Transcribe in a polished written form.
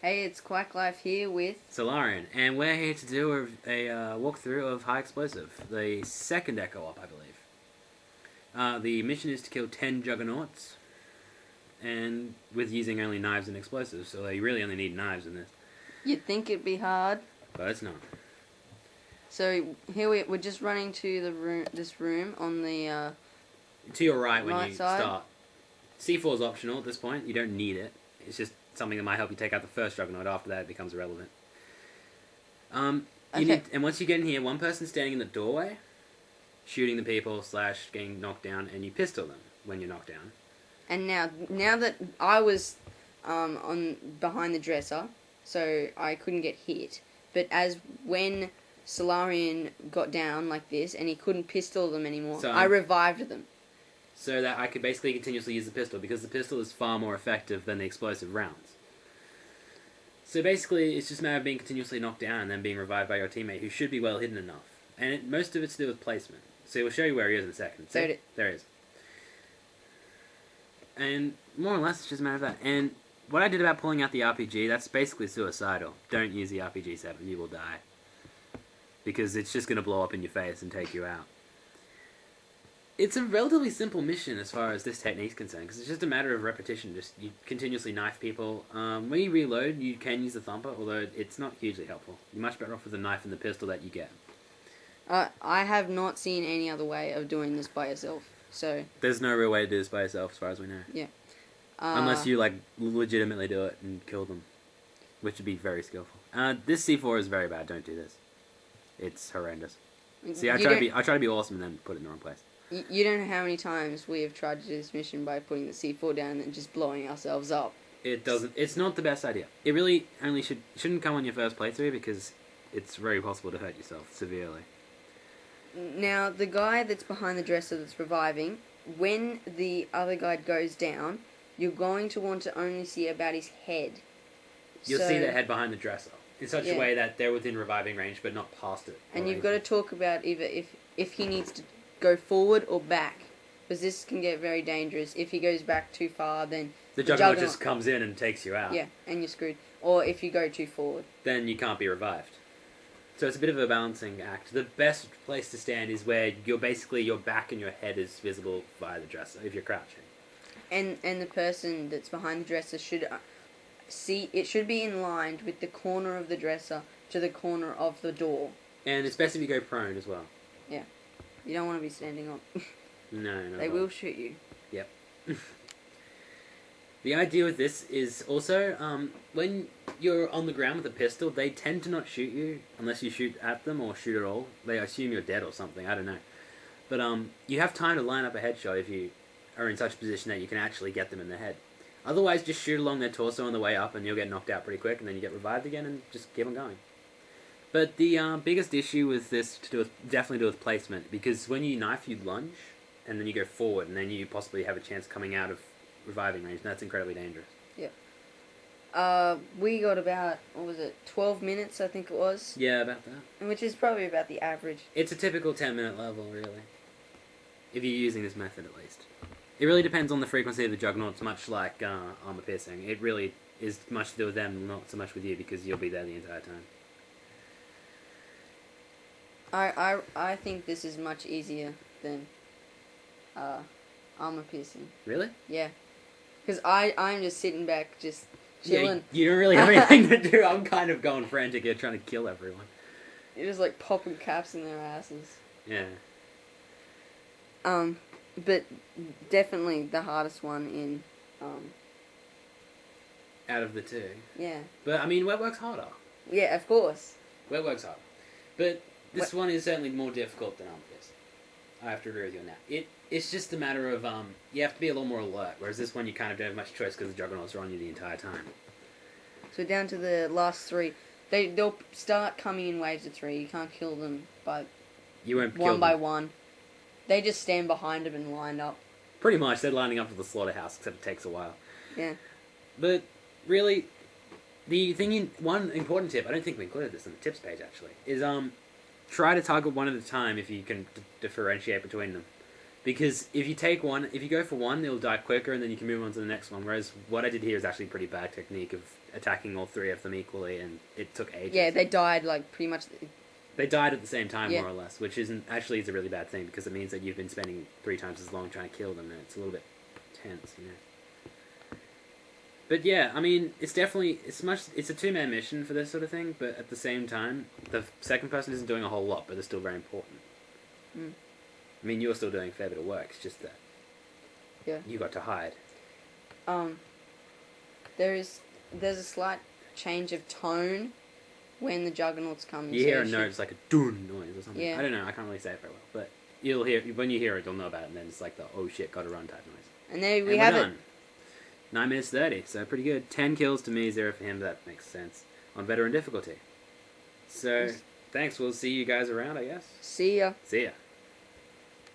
Hey, it's Quack Life here with... Solarion, and we're here to do a walkthrough of High Explosive, the second Echo Op, I believe. The mission is to kill 10 Juggernauts, and with using only knives and explosives, so you really only need knives in this. You'd think it'd be hard. But it's not. So here we're just running to this room on the To your right when right you side. start. C4 is optional at this point, you don't need it. It's just something that might help you take out the first Juggernaut. After that it becomes irrelevant. And once you get in here, one person's standing in the doorway, shooting the people / getting knocked down, and you pistol them when you're knocked down. And now that I was on behind the dresser, so I couldn't get hit. But when Solarion got down like this and he couldn't pistol them anymore, I revived them. So that I could basically continuously use the pistol, because the pistol is far more effective than the explosive rounds. So basically, it's just a matter of being continuously knocked down and then being revived by your teammate, who should be well hidden enough. And most of it's to do with placement. So we'll show you where he is in a second. See? There he is. And more or less, it's just a matter of that. And what I did about pulling out the RPG, that's basically suicidal. Don't use the RPG-7, you will die. Because it's just going to blow up in your face and take you out. It's a relatively simple mission as far as this technique's concerned, because it's just a matter of repetition. Just you continuously knife people. When you reload, you can use the thumper, although it's not hugely helpful. You're much better off with the knife and the pistol that you get. I have not seen any other way of doing this by yourself, so... There's no real way to do this by yourself, as far as we know. Yeah. Unless you, legitimately do it and kill them, which would be very skillful. This C4 is very bad, don't do this. It's horrendous. See, I try to be awesome and then put it in the wrong place. You don't know how many times we have tried to do this mission by putting the C4 down and just blowing ourselves up. It's not the best idea. It really only shouldn't come on your first playthrough, because it's very possible to hurt yourself severely. Now, the guy that's behind the dresser that's reviving, when the other guy goes down, you're going to want to only see about his head. You'll see the head behind the dresser, in such a way that they're within reviving range, but not past it. And you've got to talk about either if he needs to go forward or back, because this can get very dangerous. If he goes back too far, then the Juggernaut just comes in and takes you out. Yeah, and you're screwed. Or if you go too forward, then you can't be revived. So it's a bit of a balancing act. The best place to stand is where your back and your head is visible via the dresser, if you're crouching. And the person that's behind the dresser should should be in line with the corner of the dresser to the corner of the door. And it's best if you go prone as well. Yeah. You don't want to be standing up. No. They will shoot you. Yep. The idea with this is also, when you're on the ground with a pistol, they tend to not shoot you unless you shoot at them or shoot at all. They assume you're dead or something, I don't know. But you have time to line up a headshot if you are in such a position that you can actually get them in the head. Otherwise, just shoot along their torso on the way up and you'll get knocked out pretty quick, and then you get revived again and just keep on going. But the biggest issue with this definitely do with placement, because when you knife, you lunge, and then you go forward, and then you possibly have a chance coming out of reviving range, and that's incredibly dangerous. Yep. We got about, 12 minutes, I think it was? Yeah, about that. Which is probably about the average. It's a typical 10-minute level, really. If you're using this method, at least. It really depends on the frequency of the Juggernauts, much like armor piercing. It really is much to do with them, not so much with you, because you'll be there the entire time. I think this is much easier than armor piercing. Really? Yeah. Because I'm just sitting back, just chilling. Yeah, you don't really have anything to do. I'm kind of going frantic here, trying to kill everyone. You're just like popping caps in their asses. Yeah. But definitely the hardest one in, out of the two. Yeah. But, I mean, wet work's harder. Yeah, of course. Wet work's harder. But this one is certainly more difficult than armor piercing. I have to agree with you on that. It's just a matter of, you have to be a little more alert, whereas this one you kind of don't have much choice because the Juggernauts are on you the entire time. So down to the last three. They'll start coming in waves of 3. You can't kill them by one by one. They just stand behind them and line up. Pretty much, they're lining up to the slaughterhouse, except it takes a while. Yeah. But, really, one important tip, I don't think we included this on the tips page, actually, is, try to target one at a time if you can differentiate between them. Because if you take one, if you go for one, it'll die quicker, and then you can move on to the next one. Whereas what I did here is actually a pretty bad technique of attacking all three of them equally, and it took ages. Yeah, they died like pretty much. They died at the same time, Yeah. more or less, which isn't actually is a really bad thing because it means that you've been spending 3 times as long trying to kill them, and it's a little bit tense, you know. But yeah, I mean, it's definitely it's a 2-man mission for this sort of thing, but at the same time, the second person isn't doing a whole lot, but they're still very important. Mm. I mean, you're still doing a fair bit of work. It's just that you got to hide. There's a slight change of tone when the Juggernauts come. You hear a note, it's like a dun noise or something. Yeah. I don't know, I can't really say it very well, but you'll hear when you hear it, you'll know about it, and then it's like the oh shit, gotta run type noise. And there we And have we're it. done. 9 minutes 30, so pretty good. 10 kills to me, 0 for him. That makes sense on veteran difficulty. So thanks. We'll see you guys around, I guess. See ya. See ya.